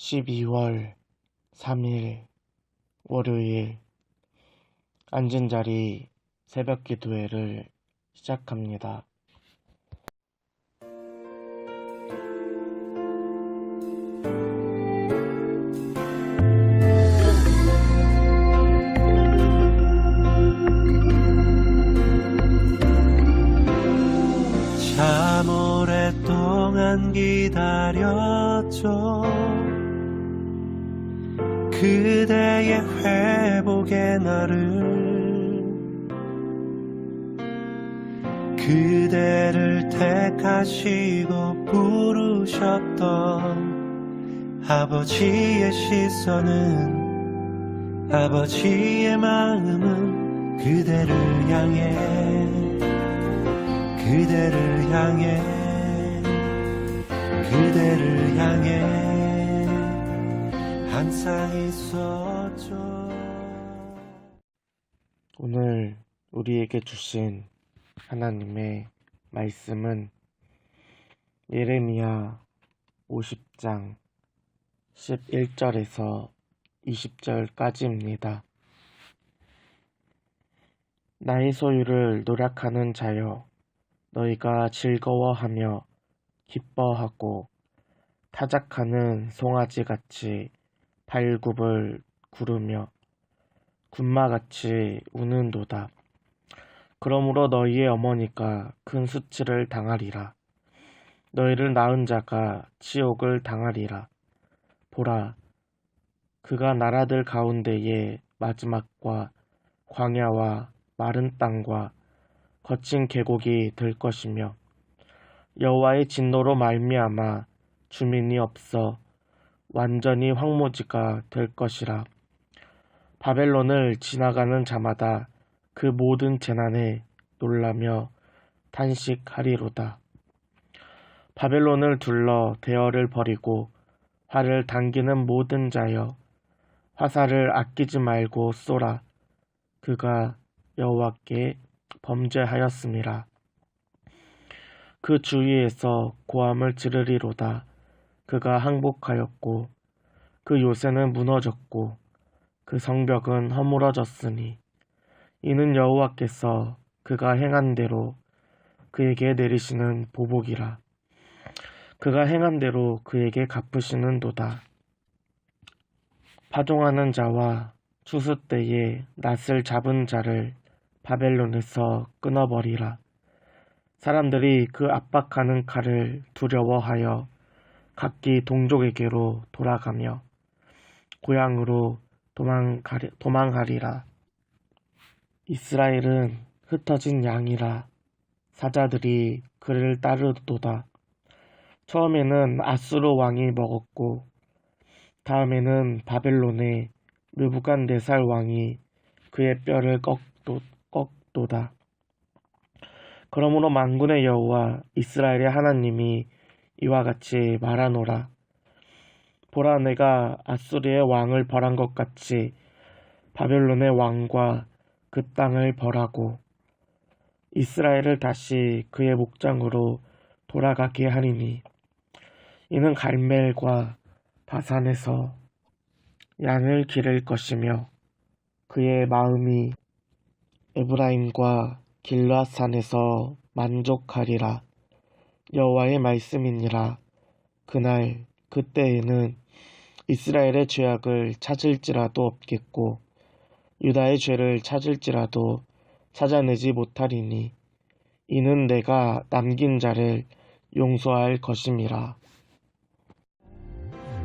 12월 3일 월요일 앉은 자리 새벽 기도회를 시작합니다. 참 오랫동안 기다렸죠. 그대의 회복의 날을, 그대를 택하시고 부르셨던 아버지의 시선은, 아버지의 마음은 그대를 향해, 그대를 향해, 그대를 향해 항상 있었죠. 오늘 우리에게 주신 하나님의 말씀은 예레미야 50장 11절에서 20절까지입니다. 나의 소유를 노력하는 자여, 너희가 즐거워하며 기뻐하고 타작하는 송아지같이 발굽을 구르며 군마같이 우는도다. 그러므로 너희의 어머니가 큰 수치를 당하리라. 너희를 낳은 자가 치욕을 당하리라. 보라, 그가 나라들 가운데에 마지막과 광야와 마른 땅과 거친 계곡이 될 것이며, 여호와의 진노로 말미암아 주민이 없어 완전히 황무지가 될 것이라. 바벨론을 지나가는 자마다 그 모든 재난에 놀라며 탄식하리로다. 바벨론을 둘러 대열을 벌이고 활을 당기는 모든 자여, 화살을 아끼지 말고 쏘라. 그가 여호와께 범죄하였음이라. 그 주위에서 고함을 지르리로다. 그가 항복하였고 그 요새는 무너졌고 그 성벽은 허물어졌으니, 이는 여호와께서 그가 행한 대로 그에게 내리시는 보복이라. 그가 행한 대로 그에게 갚으시는도다. 파종하는 자와 추수 때에 낫을 잡은 자를 바벨론에서 끊어버리라. 사람들이 그 압박하는 칼을 두려워하여 각기 동족에게로 돌아가며 고향으로 도망하리라. 이스라엘은 흩어진 양이라 사자들이 그를 따르도다. 처음에는 아수르 왕이 먹었고 다음에는 바벨론의 느부갓네살 왕이 그의 뼈를 꺾도다. 그러므로 만군의 여호와 이스라엘의 하나님이 이와 같이 말하노라. 보라, 내가 아수르의 왕을 벌한 것 같이 바벨론의 왕과 그 땅을 벌하고 이스라엘을 다시 그의 목장으로 돌아가게 하리니, 이는 갈멜과 바산에서 양을 기를 것이며 그의 마음이 에브라임과 길르앗산에서 만족하리라. 여호와의 말씀이니라. 그날 그때에는 이스라엘의 죄악을 찾을지라도 없겠고 유다의 죄를 찾을지라도 찾아내지 못하리니, 이는 내가 남긴 자를 용서할 것임이라.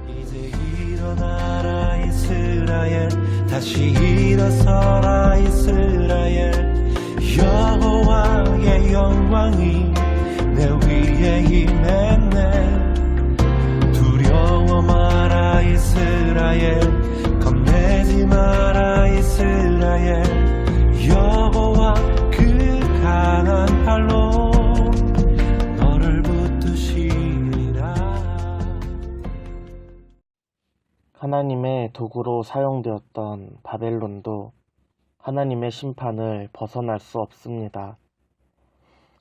이제 일어나라 이스라엘, 다시 일어서라 이스라엘. 여호와의 영광이 내 위에 임했네. 두려워 마라 이스라엘, 겁내지 마라 이스라엘. 여호와 그 강한 팔로 너를 붙드시리라. 하나님의 도구로 사용되었던 바벨론도 하나님의 심판을 벗어날 수 없습니다.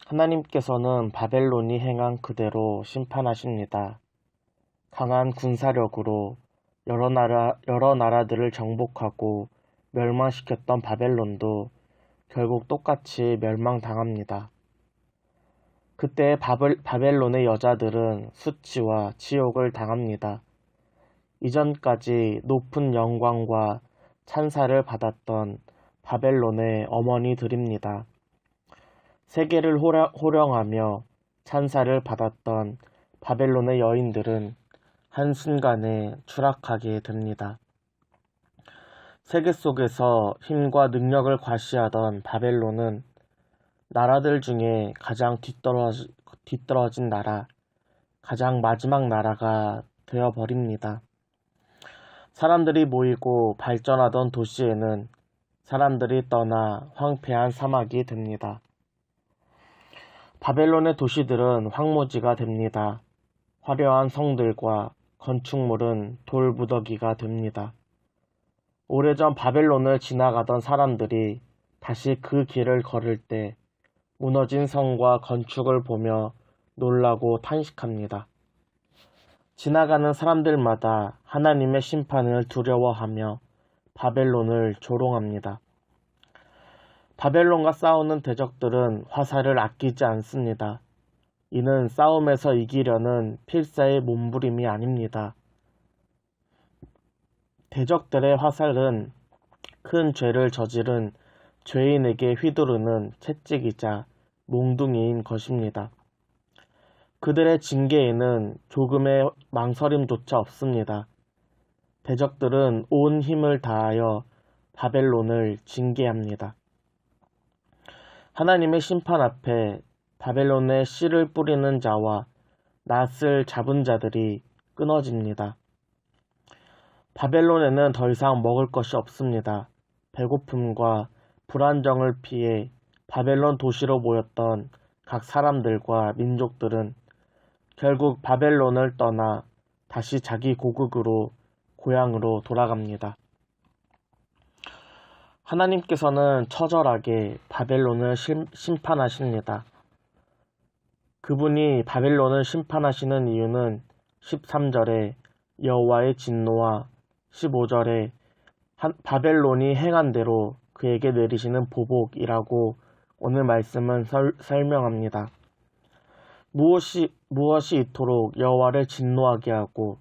하나님께서는 바벨론이 행한 그대로 심판하십니다. 강한 군사력으로 여러 나라들을 정복하고 멸망시켰던 바벨론도 결국 똑같이 멸망당합니다. 그때 바벨론의 여자들은 수치와 치욕을 당합니다. 이전까지 높은 영광과 찬사를 받았던 바벨론의 어머니들입니다. 세계를 호령하며 찬사를 받았던 바벨론의 여인들은 한순간에 추락하게 됩니다. 세계 속에서 힘과 능력을 과시하던 바벨론은 나라들 중에 가장 뒤떨어진 나라, 가장 마지막 나라가 되어버립니다. 사람들이 모이고 발전하던 도시에는 사람들이 떠나 황폐한 사막이 됩니다. 바벨론의 도시들은 황무지가 됩니다. 화려한 성들과 건축물은 돌무더기가 됩니다. 오래전 바벨론을 지나가던 사람들이 다시 그 길을 걸을 때 무너진 성과 건축을 보며 놀라고 탄식합니다. 지나가는 사람들마다 하나님의 심판을 두려워하며 바벨론을 조롱합니다. 바벨론과 싸우는 대적들은 화살을 아끼지 않습니다. 이는 싸움에서 이기려는 필사의 몸부림이 아닙니다. 대적들의 화살은 큰 죄를 저지른 죄인에게 휘두르는 채찍이자 몽둥이인 것입니다. 그들의 징계에는 조금의 망설임조차 없습니다. 대적들은 온 힘을 다하여 바벨론을 징계합니다. 하나님의 심판 앞에 바벨론에 씨를 뿌리는 자와 낫을 잡은 자들이 끊어집니다. 바벨론에는 더 이상 먹을 것이 없습니다. 배고픔과 불안정을 피해 바벨론 도시로 모였던 각 사람들과 민족들은 결국 바벨론을 떠나 다시 자기 고향으로 돌아갑니다. 하나님께서는 처절하게 바벨론을 심판하십니다. 그분이 바벨론을 심판하시는 이유는 13절에 여호와의 진노와 15절에 바벨론이 행한 대로 그에게 내리시는 보복이라고 오늘 말씀은 설명합니다. 무엇이 이토록 여호와를 진노하게 하고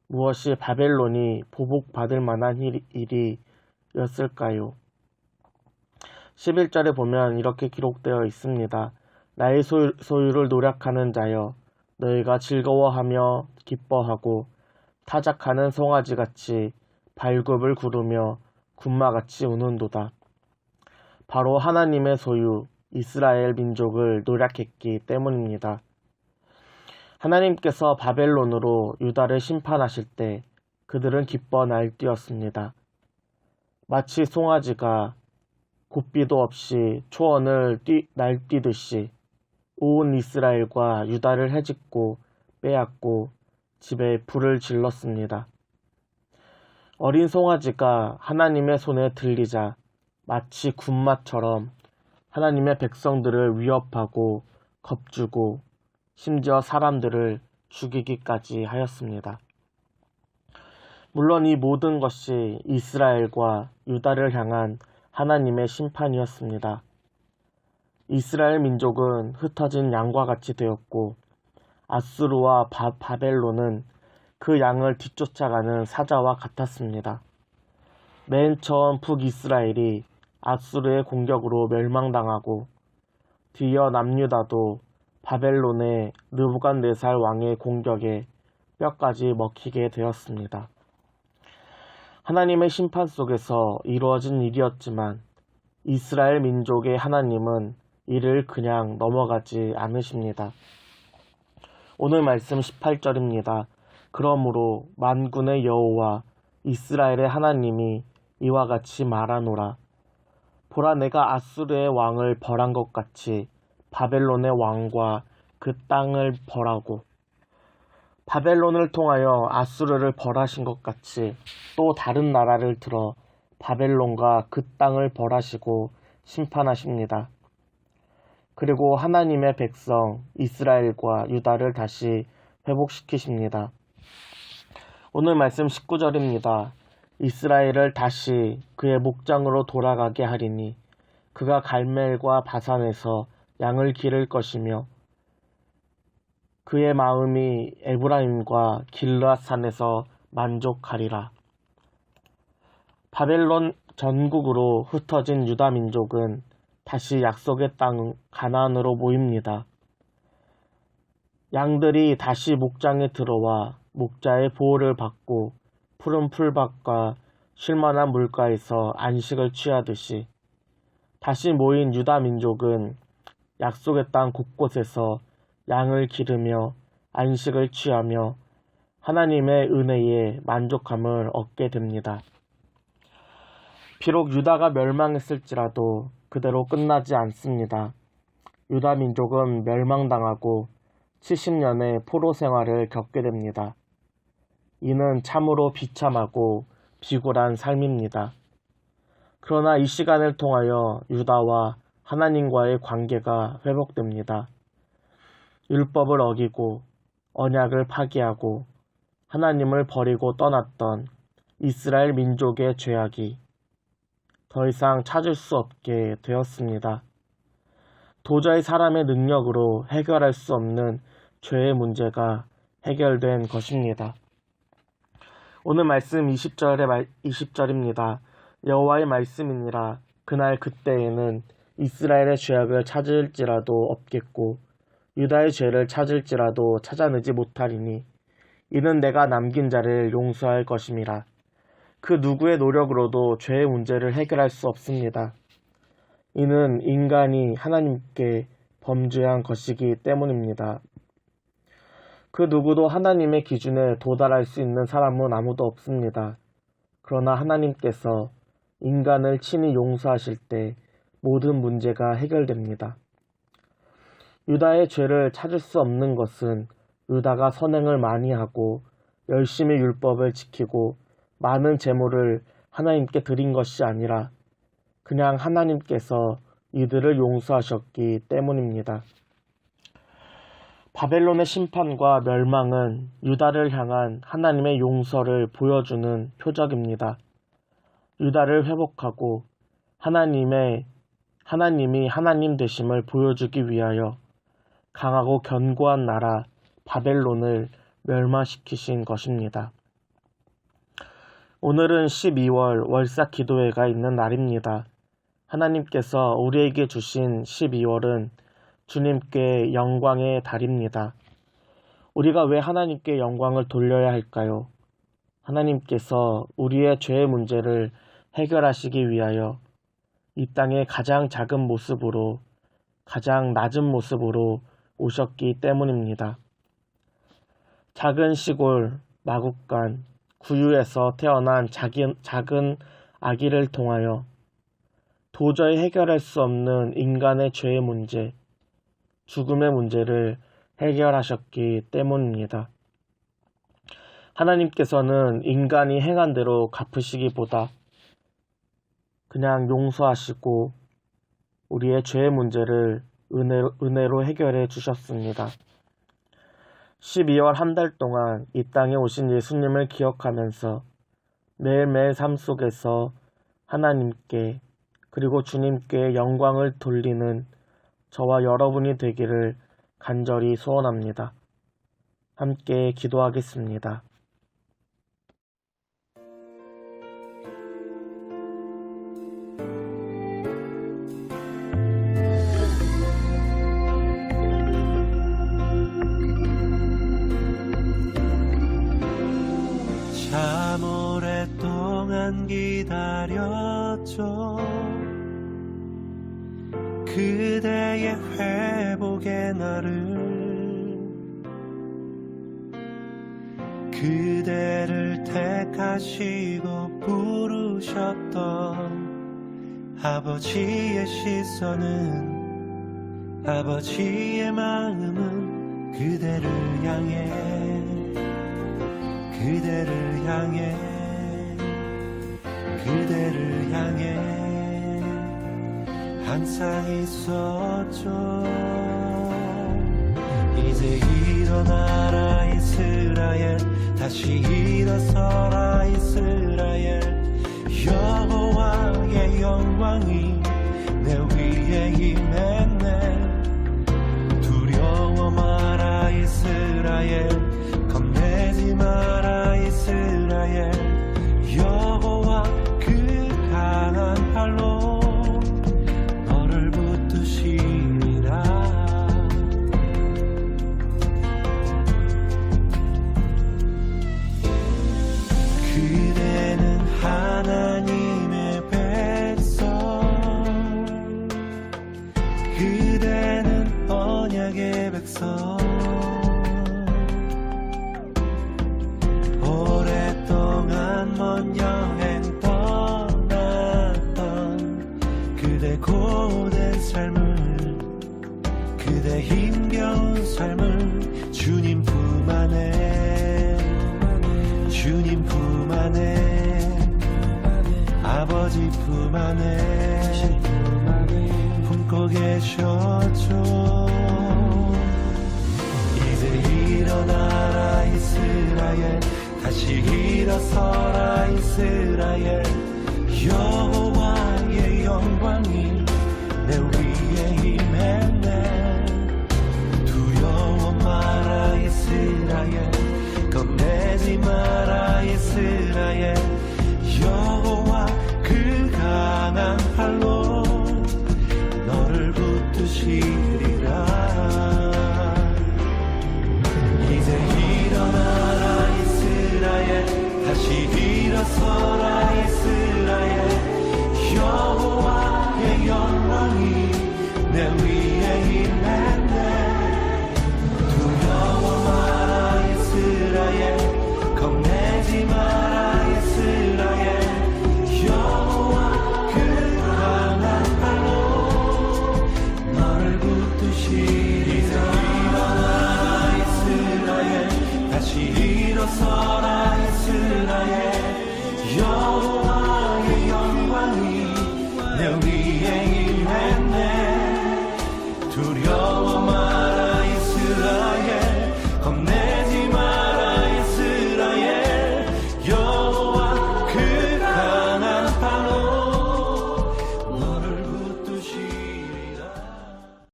무엇이 바벨론이 보복받을 만한 일이었을까요? 11절에 보면 이렇게 기록되어 있습니다. 나의 소유를 노력하는 자여, 너희가 즐거워하며 기뻐하고 타작하는 송아지같이 발굽을 구르며 군마같이 우는도다. 바로 하나님의 소유 이스라엘 민족을 노력했기 때문입니다. 하나님께서 바벨론으로 유다를 심판하실 때 그들은 기뻐 날뛰었습니다. 마치 송아지가 고삐도 없이 초원을 날뛰듯이 온 이스라엘과 유다를 해집고 빼앗고 집에 불을 질렀습니다. 어린 송아지가 하나님의 손에 들리자 마치 군마처럼 하나님의 백성들을 위협하고 겁주고 심지어 사람들을 죽이기까지 하였습니다. 물론 이 모든 것이 이스라엘과 유다를 향한 하나님의 심판이었습니다. 이스라엘 민족은 흩어진 양과 같이 되었고 아수르와 바벨론은 그 양을 뒤쫓아가는 사자와 같았습니다. 맨 처음 북이스라엘이 아수르의 공격으로 멸망당하고 뒤이어 남유다도 바벨론의 느부갓네살 왕의 공격에 뼈까지 먹히게 되었습니다. 하나님의 심판 속에서 이루어진 일이었지만 이스라엘 민족의 하나님은 이를 그냥 넘어가지 않으십니다. 오늘 말씀 18절입니다. 그러므로 만군의 여호와 이스라엘의 하나님이 이와 같이 말하노라. 보라, 내가 아수르의 왕을 벌한 것 같이 바벨론의 왕과 그 땅을 벌하고, 바벨론을 통하여 아수르를 벌하신 것 같이 또 다른 나라를 들어 바벨론과 그 땅을 벌하시고 심판하십니다. 그리고 하나님의 백성 이스라엘과 유다를 다시 회복시키십니다. 오늘 말씀 19절입니다. 이스라엘을 다시 그의 목장으로 돌아가게 하리니 그가 갈멜과 바산에서 양을 기를 것이며 그의 마음이 에브라임과 길르앗 산에서 만족하리라. 바벨론 전국으로 흩어진 유다 민족은 다시 약속의 땅 가나안으로 모입니다. 양들이 다시 목장에 들어와 목자의 보호를 받고 푸른 풀밭과 쉴만한 물가에서 안식을 취하듯이 다시 모인 유다 민족은 약속의 땅 곳곳에서 양을 기르며 안식을 취하며 하나님의 은혜에 만족함을 얻게 됩니다. 비록 유다가 멸망했을지라도 그대로 끝나지 않습니다. 유다 민족은 멸망당하고 70년의 포로 생활을 겪게 됩니다. 이는 참으로 비참하고 비굴한 삶입니다. 그러나 이 시간을 통하여 유다와 하나님과의 관계가 회복됩니다. 율법을 어기고 언약을 파기하고 하나님을 버리고 떠났던 이스라엘 민족의 죄악이 더 이상 찾을 수 없게 되었습니다. 도저히 사람의 능력으로 해결할 수 없는 죄의 문제가 해결된 것입니다. 오늘 말씀 20절입니다. 여호와의 말씀이니라. 그날 그때에는 이스라엘의 죄악을 찾을지라도 없겠고 유다의 죄를 찾을지라도 찾아내지 못하리니 이는 내가 남긴 자를 용서할 것임이라. 그 누구의 노력으로도 죄의 문제를 해결할 수 없습니다. 이는 인간이 하나님께 범죄한 것이기 때문입니다. 그 누구도 하나님의 기준에 도달할 수 있는 사람은 아무도 없습니다. 그러나 하나님께서 인간을 친히 용서하실 때 모든 문제가 해결됩니다. 유다의 죄를 찾을 수 없는 것은 유다가 선행을 많이 하고 열심히 율법을 지키고 많은 재물을 하나님께 드린 것이 아니라 그냥 하나님께서 이들을 용서하셨기 때문입니다. 바벨론의 심판과 멸망은 유다를 향한 하나님의 용서를 보여주는 표적입니다. 유다를 회복하고 하나님이 하나님 되심을 보여주기 위하여 강하고 견고한 나라 바벨론을 멸망시키신 것입니다. 오늘은 12월 월삭 기도회가 있는 날입니다. 하나님께서 우리에게 주신 12월은 주님께 영광의 달입니다. 우리가 왜 하나님께 영광을 돌려야 할까요? 하나님께서 우리의 죄의 문제를 해결하시기 위하여 이 땅의 가장 작은 모습으로, 가장 낮은 모습으로 오셨기 때문입니다. 작은 시골 마국간 구유에서 태어난 작은 아기를 통하여 도저히 해결할 수 없는 인간의 죄의 문제, 죽음의 문제를 해결하셨기 때문입니다. 하나님께서는 인간이 행한 대로 갚으시기보다 그냥 용서하시고 우리의 죄의 문제를 은혜로 해결해 주셨습니다. 12월 한 달 동안 이 땅에 오신 예수님을 기억하면서 매일매일 삶 속에서 하나님께 그리고 주님께 영광을 돌리는 저와 여러분이 되기를 간절히 소원합니다. 함께 기도하겠습니다. 참 오랫동안 기다렸죠. 그대의 회복의 날을, 그대를 택하시고 부르셨던 아버지의 시선은, 아버지의 마음은 그대를 향해, 그대를 향해, 그대를 향해 항상 있었죠. 이제 일어나라 이스라엘, 다시 일어서라 이스라엘 여호와의 영광이 내 위에 임했네 두려워 마라 이스라엘 겁내지 마라 이스라엘 여호와 그 강한 팔로 너를 붙드시리라 그대는 하나님의 백성 그대는 언약의 백성 오랫동안 먼 여행 떠났던 그대 고된 삶을 그대 힘겨운 삶을 주님 품 안에 주님 품 안에 아버지 품 안에 품고 계셨죠 이제 일어나라 이스라엘 다시 일어서라 이스라엘 여호와의 영광이 내 위에 임했네 두려워 마라 이스라엘 겁내지 마라 이스라엘 여호와 그 강한 팔로 너를 붙드시리라 이제 일어나라 이스라엘 다시 일어서라 이스라엘